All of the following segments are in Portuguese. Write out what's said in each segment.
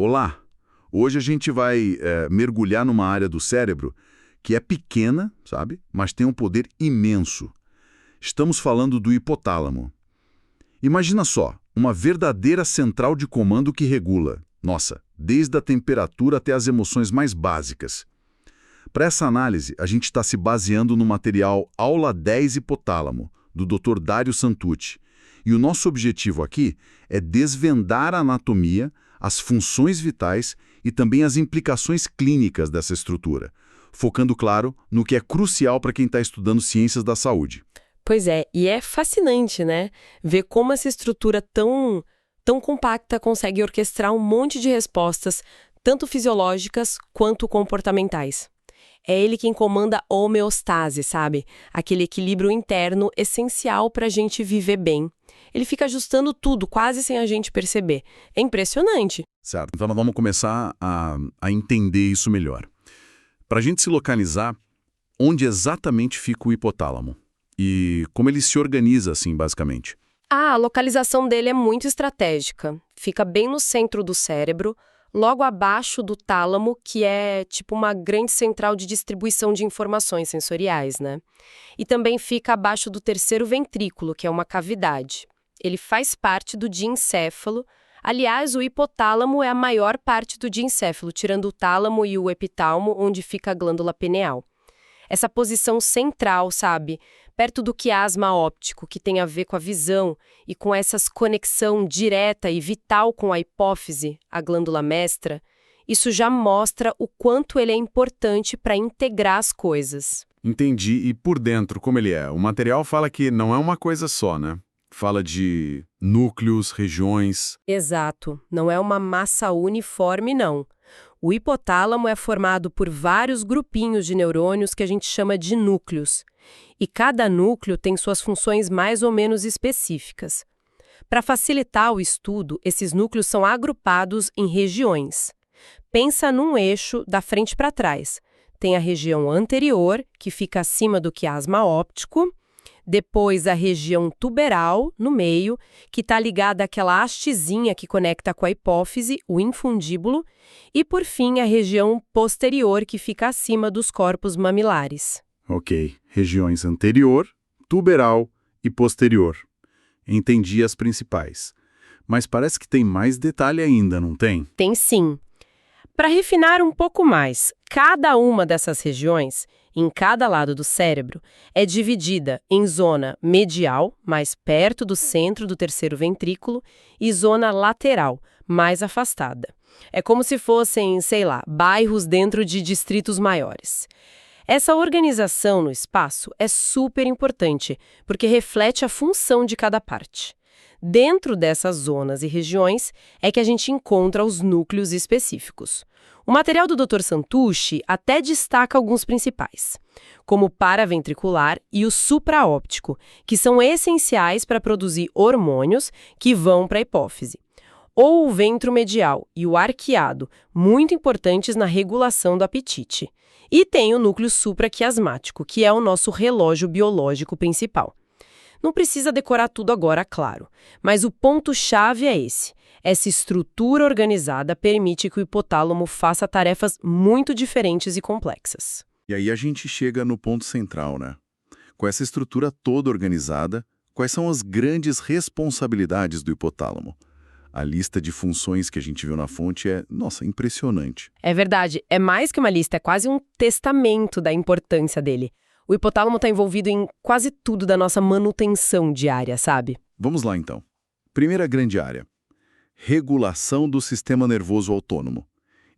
Olá! Hoje a gente vai mergulhar numa área do cérebro que é pequena, sabe? Mas tem um poder imenso. Estamos falando do hipotálamo. Imagina só, uma verdadeira central de comando que regula, nossa, desde a temperatura até as emoções mais básicas. Para essa análise, a gente está se baseando no material Aula 10 Hipotálamo, do Dr. Dario Santucci. E o nosso objetivo aqui é desvendar a anatomia, as funções vitais e também as implicações clínicas dessa estrutura, focando, claro, no que é crucial para quem está estudando ciências da saúde. Pois é, e é fascinante, né? Ver como essa estrutura tão compacta consegue orquestrar um monte de respostas, tanto fisiológicas quanto comportamentais. É ele quem comanda a homeostase, sabe? Aquele equilíbrio interno essencial para a gente viver bem. Ele fica ajustando tudo, quase sem a gente perceber. É impressionante. Certo, então nós vamos começar a entender isso melhor. Para a gente se localizar, onde exatamente fica o hipotálamo? E como ele se organiza, assim, basicamente? A localização dele é muito estratégica. Fica bem no centro do cérebro, logo abaixo do tálamo, que é tipo uma grande central de distribuição de informações sensoriais, né? E também fica abaixo do terceiro ventrículo, que é uma cavidade. Ele faz parte do diencéfalo. Aliás, o hipotálamo é a maior parte do diencéfalo, tirando o tálamo e o epitálamo, onde fica a glândula pineal. Essa posição central, sabe? Perto do quiasma óptico, que tem a ver com a visão, e com essa conexão direta e vital com a hipófise, a glândula mestra, isso já mostra o quanto ele é importante para integrar as coisas. Entendi. E por dentro, como ele é? O material fala que não é uma coisa só, né? Fala de núcleos, regiões. Exato. Não é uma massa uniforme, não. O hipotálamo é formado por vários grupinhos de neurônios que a gente chama de núcleos. E cada núcleo tem suas funções mais ou menos específicas. Para facilitar o estudo, esses núcleos são agrupados em regiões. Pensa num eixo da frente para trás. Tem a região anterior, que fica acima do quiasma óptico, depois a região tuberal, no meio, que está ligada àquela hastezinha que conecta com a hipófise, o infundíbulo, e por fim a região posterior, que fica acima dos corpos mamilares. Ok. Regiões anterior, tuberal e posterior. Entendi as principais. Mas parece que tem mais detalhe ainda, não tem? Tem sim. Para refinar um pouco mais, cada uma dessas regiões, em cada lado do cérebro, é dividida em zona medial, mais perto do centro do terceiro ventrículo, e zona lateral, mais afastada. É como se fossem, sei lá, bairros dentro de distritos maiores. Essa organização no espaço é super importante, porque reflete a função de cada parte. Dentro dessas zonas e regiões é que a gente encontra os núcleos específicos. O material do Dr. Santucci até destaca alguns principais, como o paraventricular e o supraóptico, que são essenciais para produzir hormônios que vão para a hipófise. Ou o ventromedial e o arqueado, muito importantes na regulação do apetite. E tem o núcleo supraquiasmático, que é o nosso relógio biológico principal. Não precisa decorar tudo agora, claro, mas o ponto-chave é esse. Essa estrutura organizada permite que o hipotálamo faça tarefas muito diferentes e complexas. E aí a gente chega no ponto central, né? Com essa estrutura toda organizada, quais são as grandes responsabilidades do hipotálamo? A lista de funções que a gente viu na fonte é, nossa, impressionante. É verdade, é mais que uma lista, é quase um testamento da importância dele. O hipotálamo está envolvido em quase tudo da nossa manutenção diária, sabe? Vamos lá, então. Primeira grande área. Regulação do sistema nervoso autônomo.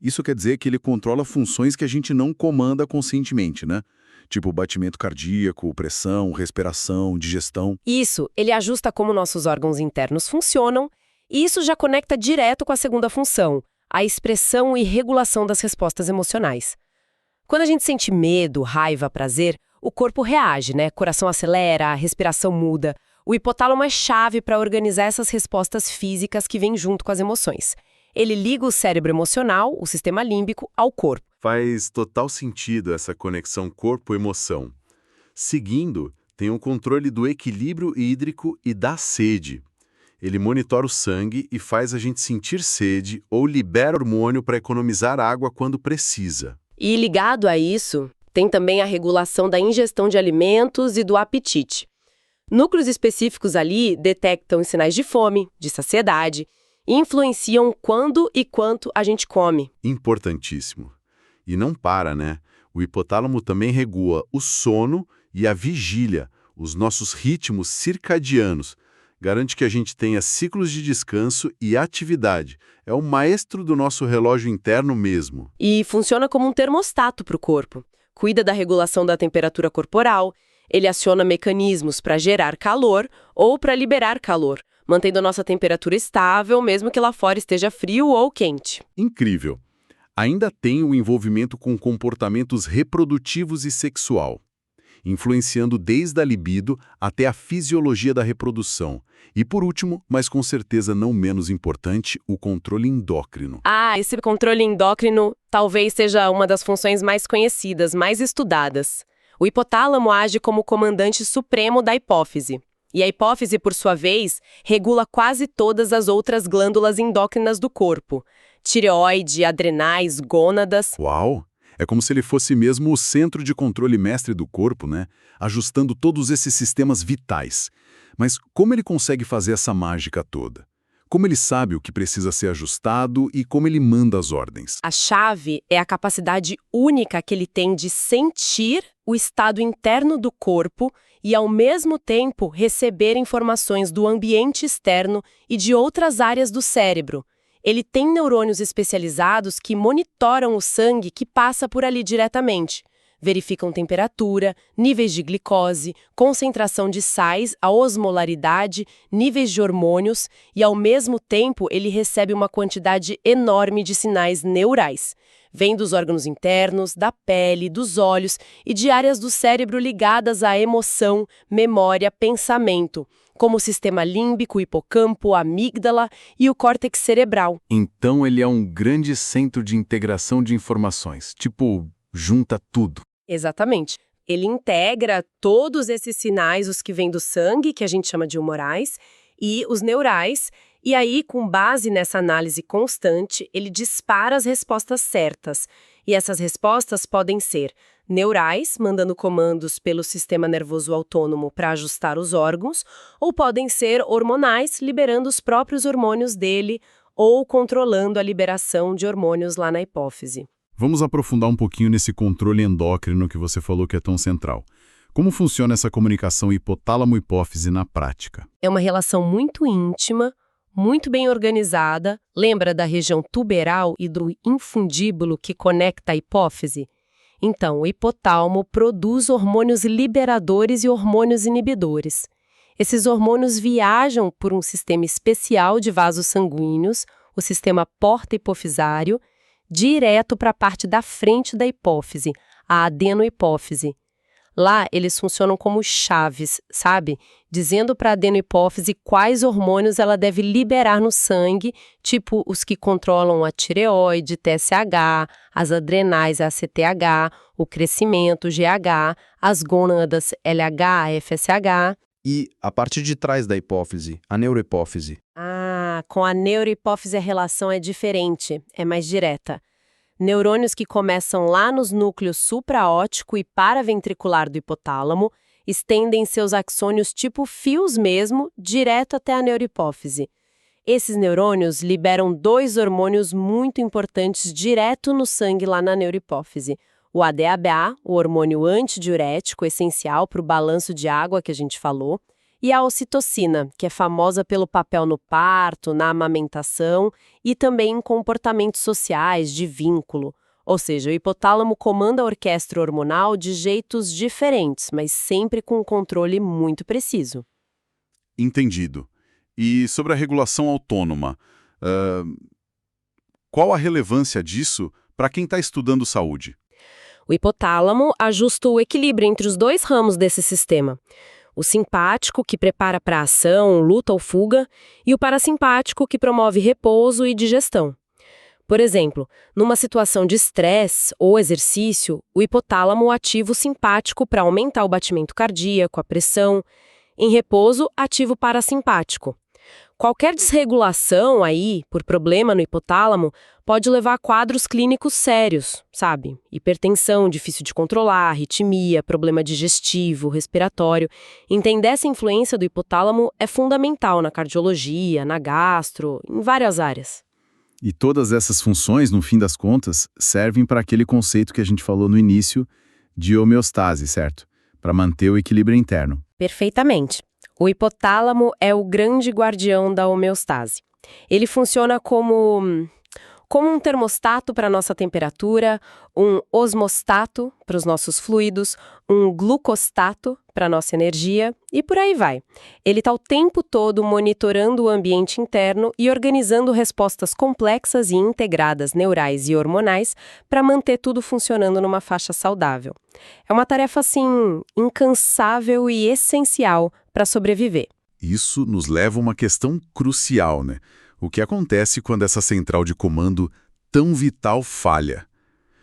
Isso quer dizer que ele controla funções que a gente não comanda conscientemente, né? Tipo batimento cardíaco, pressão, respiração, digestão. Isso, ele ajusta como nossos órgãos internos funcionam, e isso já conecta direto com a segunda função, a expressão e regulação das respostas emocionais. Quando a gente sente medo, raiva, prazer, o corpo reage, né? Coração acelera, a respiração muda. O hipotálamo é chave para organizar essas respostas físicas que vêm junto com as emoções. Ele liga o cérebro emocional, o sistema límbico, ao corpo. Faz total sentido essa conexão corpo-emoção. Seguindo, tem o controle do equilíbrio hídrico e da sede. Ele monitora o sangue e faz a gente sentir sede ou libera hormônio para economizar água quando precisa. E ligado a isso, tem também a regulação da ingestão de alimentos e do apetite. Núcleos específicos ali detectam sinais de fome, de saciedade, e influenciam quando e quanto a gente come. Importantíssimo. E não para, né? O hipotálamo também regula o sono e a vigília, os nossos ritmos circadianos. Garante que a gente tenha ciclos de descanso e atividade. É o maestro do nosso relógio interno mesmo. E funciona como um termostato para o corpo. Cuida da regulação da temperatura corporal, ele aciona mecanismos para gerar calor ou para liberar calor, mantendo a nossa temperatura estável, mesmo que lá fora esteja frio ou quente. Incrível. Ainda tem o envolvimento com comportamentos reprodutivos e sexual, influenciando desde a libido até a fisiologia da reprodução. E por último, mas com certeza não menos importante, o controle endócrino. Esse controle endócrino talvez seja uma das funções mais conhecidas, mais estudadas. O hipotálamo age como comandante supremo da hipófise. E a hipófise, por sua vez, regula quase todas as outras glândulas endócrinas do corpo. Tireoide, adrenais, gônadas. Uau! É como se ele fosse mesmo o centro de controle mestre do corpo, né? Ajustando todos esses sistemas vitais. Mas como ele consegue fazer essa mágica toda? Como ele sabe o que precisa ser ajustado e como ele manda as ordens? A chave é a capacidade única que ele tem de sentir o estado interno do corpo e, ao mesmo tempo, receber informações do ambiente externo e de outras áreas do cérebro. Ele tem neurônios especializados que monitoram o sangue que passa por ali diretamente. Verificam temperatura, níveis de glicose, concentração de sais, a osmolaridade, níveis de hormônios e, ao mesmo tempo, ele recebe uma quantidade enorme de sinais neurais. Vem dos órgãos internos, da pele, dos olhos e de áreas do cérebro ligadas à emoção, memória, pensamento, como o sistema límbico, hipocampo, amígdala e o córtex cerebral. Então ele é um grande centro de integração de informações, tipo, junta tudo. Exatamente. Ele integra todos esses sinais, os que vêm do sangue, que a gente chama de humorais, e os neurais, e aí, com base nessa análise constante, ele dispara as respostas certas. E essas respostas podem ser neurais, mandando comandos pelo sistema nervoso autônomo para ajustar os órgãos, ou podem ser hormonais, liberando os próprios hormônios dele, ou controlando a liberação de hormônios lá na hipófise. Vamos aprofundar um pouquinho nesse controle endócrino que você falou que é tão central. Como funciona essa comunicação hipotálamo-hipófise na prática? É uma relação muito íntima, muito bem organizada. Lembra da região tuberal e do infundíbulo que conecta a hipófise? Então, o hipotálamo produz hormônios liberadores e hormônios inibidores. Esses hormônios viajam por um sistema especial de vasos sanguíneos, o sistema porta-hipofisário, direto para a parte da frente da hipófise, a adenohipófise. Lá, eles funcionam como chaves, sabe? Dizendo para a adenohipófise quais hormônios ela deve liberar no sangue, tipo os que controlam a tireoide, TSH, as adrenais, ACTH, o crescimento, GH, as gônadas, LH, FSH. E a parte de trás da hipófise, a neurohipófise. Com a neurohipófise a relação é diferente, é mais direta. Neurônios que começam lá nos núcleos supraóptico e paraventricular do hipotálamo estendem seus axônios tipo fios mesmo, direto até a neurohipófise. Esses neurônios liberam dois hormônios muito importantes direto no sangue lá na neurohipófise. O ADHA, o hormônio antidiurético essencial para o balanço de água que a gente falou, e a ocitocina, que é famosa pelo papel no parto, na amamentação e também em comportamentos sociais, de vínculo. Ou seja, o hipotálamo comanda a orquestra hormonal de jeitos diferentes, mas sempre com um controle muito preciso. Entendido. E sobre a regulação autônoma, qual a relevância disso para quem está estudando saúde? O hipotálamo ajusta o equilíbrio entre os dois ramos desse sistema. O simpático, que prepara para a ação, luta ou fuga, e o parasimpático, que promove repouso e digestão. Por exemplo, numa situação de estresse ou exercício, o hipotálamo ativa o simpático para aumentar o batimento cardíaco, a pressão. Em repouso, ativa o parasimpático. Qualquer desregulação aí, por problema no hipotálamo, pode levar a quadros clínicos sérios, sabe? Hipertensão, difícil de controlar, arritmia, problema digestivo, respiratório. Entender essa influência do hipotálamo é fundamental na cardiologia, na gastro, em várias áreas. E todas essas funções, no fim das contas, servem para aquele conceito que a gente falou no início de homeostase, certo? Para manter o equilíbrio interno. Perfeitamente. O hipotálamo é o grande guardião da homeostase. Ele funciona como um termostato para a nossa temperatura, um osmostato para os nossos fluidos, um glucostato para a nossa energia e por aí vai. Ele está o tempo todo monitorando o ambiente interno e organizando respostas complexas e integradas neurais e hormonais para manter tudo funcionando numa faixa saudável. É uma tarefa, assim, incansável e essencial para sobreviver. Isso nos leva a uma questão crucial, né? O que acontece quando essa central de comando tão vital falha?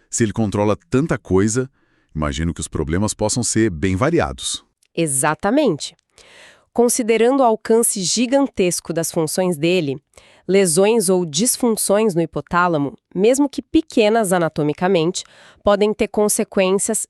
Se ele controla tanta coisa, imagino que os problemas possam ser bem variados. Exatamente. Considerando o alcance gigantesco das funções dele, lesões ou disfunções no hipotálamo, mesmo que pequenas anatomicamente, podem ter consequências,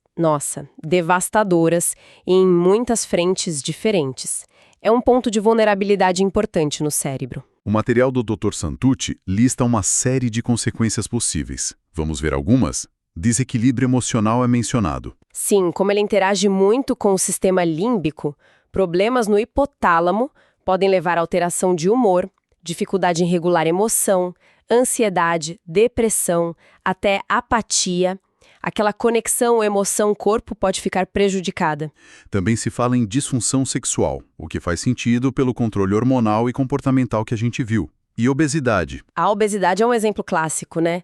devastadoras em muitas frentes diferentes. É um ponto de vulnerabilidade importante no cérebro. O material do Dr. Santucci lista uma série de consequências possíveis. Vamos ver algumas? Desequilíbrio emocional é mencionado. Sim, como ele interage muito com o sistema límbico, problemas no hipotálamo podem levar a alteração de humor, dificuldade em regular emoção, ansiedade, depressão, até apatia. Aquela conexão emoção-corpo pode ficar prejudicada. Também se fala em disfunção sexual, o que faz sentido pelo controle hormonal e comportamental que a gente viu. E obesidade. A obesidade é um exemplo clássico, né?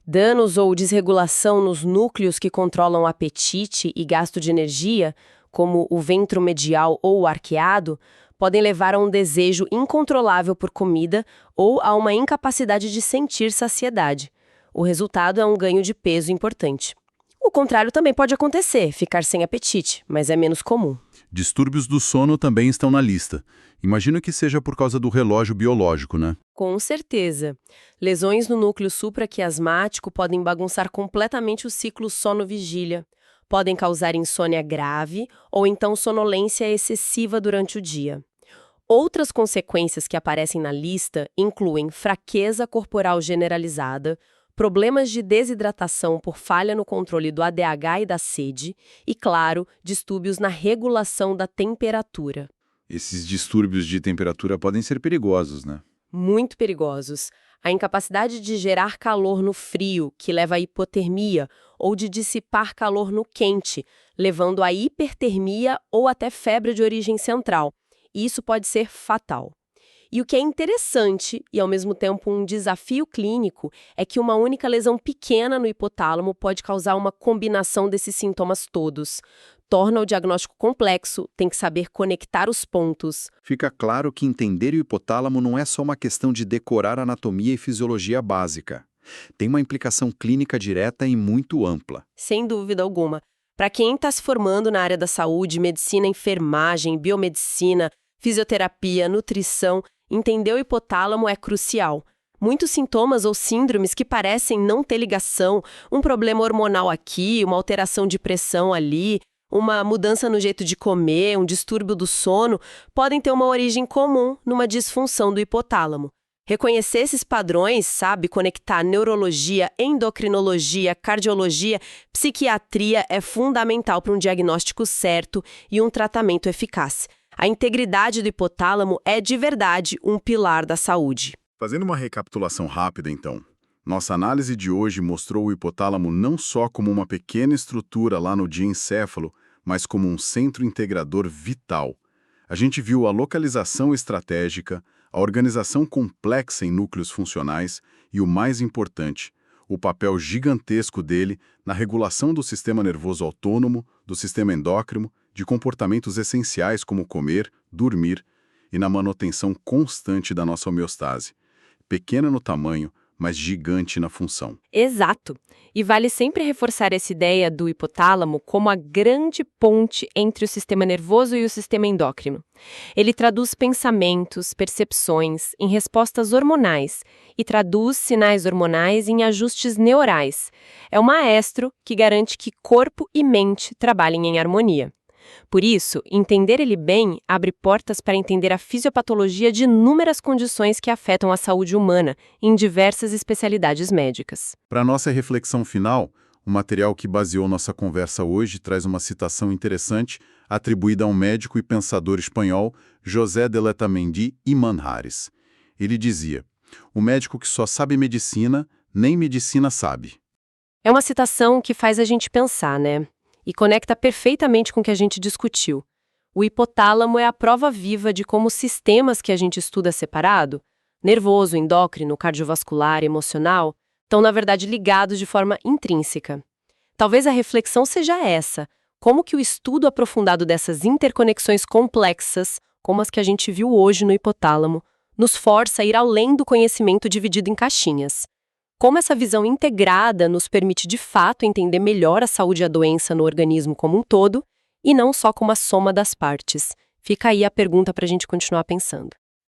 Danos ou desregulação nos núcleos que controlam o apetite e gasto de energia, como o ventromedial ou o arqueado, podem levar a um desejo incontrolável por comida ou a uma incapacidade de sentir saciedade. O resultado é um ganho de peso importante. O contrário também pode acontecer, ficar sem apetite, mas é menos comum. Distúrbios do sono também estão na lista. Imagino que seja por causa do relógio biológico, né? Com certeza. Lesões no núcleo supraquiasmático podem bagunçar completamente o ciclo sono-vigília. Podem causar insônia grave ou então sonolência excessiva durante o dia. Outras consequências que aparecem na lista incluem fraqueza corporal generalizada, problemas de desidratação por falha no controle do ADH e da sede e, claro, distúrbios na regulação da temperatura. Esses distúrbios de temperatura podem ser perigosos, né? Muito perigosos. A incapacidade de gerar calor no frio, que leva à hipotermia, ou de dissipar calor no quente, levando à hipertermia ou até febre de origem central. E isso pode ser fatal. E o que é interessante e, ao mesmo tempo, um desafio clínico é que uma única lesão pequena no hipotálamo pode causar uma combinação desses sintomas todos. Torna o diagnóstico complexo, tem que saber conectar os pontos. Fica claro que entender o hipotálamo não é só uma questão de decorar anatomia e fisiologia básica. Tem uma implicação clínica direta e muito ampla. Sem dúvida alguma. Para quem está se formando na área da saúde, medicina, enfermagem, biomedicina, fisioterapia, nutrição, entender o hipotálamo é crucial. Muitos sintomas ou síndromes que parecem não ter ligação, um problema hormonal aqui, uma alteração de pressão ali, uma mudança no jeito de comer, um distúrbio do sono, podem ter uma origem comum numa disfunção do hipotálamo. Reconhecer esses padrões, sabe, conectar neurologia, endocrinologia, cardiologia, psiquiatria é fundamental para um diagnóstico certo e um tratamento eficaz. A integridade do hipotálamo é de verdade um pilar da saúde. Fazendo uma recapitulação rápida, então. Nossa análise de hoje mostrou o hipotálamo não só como uma pequena estrutura lá no diencéfalo, mas como um centro integrador vital. A gente viu a localização estratégica, a organização complexa em núcleos funcionais e, o mais importante, o papel gigantesco dele na regulação do sistema nervoso autônomo, do sistema endócrino, de comportamentos essenciais como comer, dormir e na manutenção constante da nossa homeostase. Pequena no tamanho, mas gigante na função. Exato. E vale sempre reforçar essa ideia do hipotálamo como a grande ponte entre o sistema nervoso e o sistema endócrino. Ele traduz pensamentos, percepções em respostas hormonais e traduz sinais hormonais em ajustes neurais. É um maestro que garante que corpo e mente trabalhem em harmonia. Por isso, entender ele bem abre portas para entender a fisiopatologia de inúmeras condições que afetam a saúde humana em diversas especialidades médicas. Para nossa reflexão final, o material que baseou nossa conversa hoje traz uma citação interessante atribuída a um médico e pensador espanhol, José de Letamendi y Manjares. Ele dizia: "O médico que só sabe medicina, nem medicina sabe." É uma citação que faz a gente pensar, né? E conecta perfeitamente com o que a gente discutiu. O hipotálamo é a prova viva de como os sistemas que a gente estuda separado, nervoso, endócrino, cardiovascular, emocional, estão, na verdade, ligados de forma intrínseca. Talvez a reflexão seja essa: como que o estudo aprofundado dessas interconexões complexas, como as que a gente viu hoje no hipotálamo, nos força a ir além do conhecimento dividido em caixinhas. Como essa visão integrada nos permite de fato entender melhor a saúde e a doença no organismo como um todo, e não só como a soma das partes. Fica aí a pergunta para a gente continuar pensando.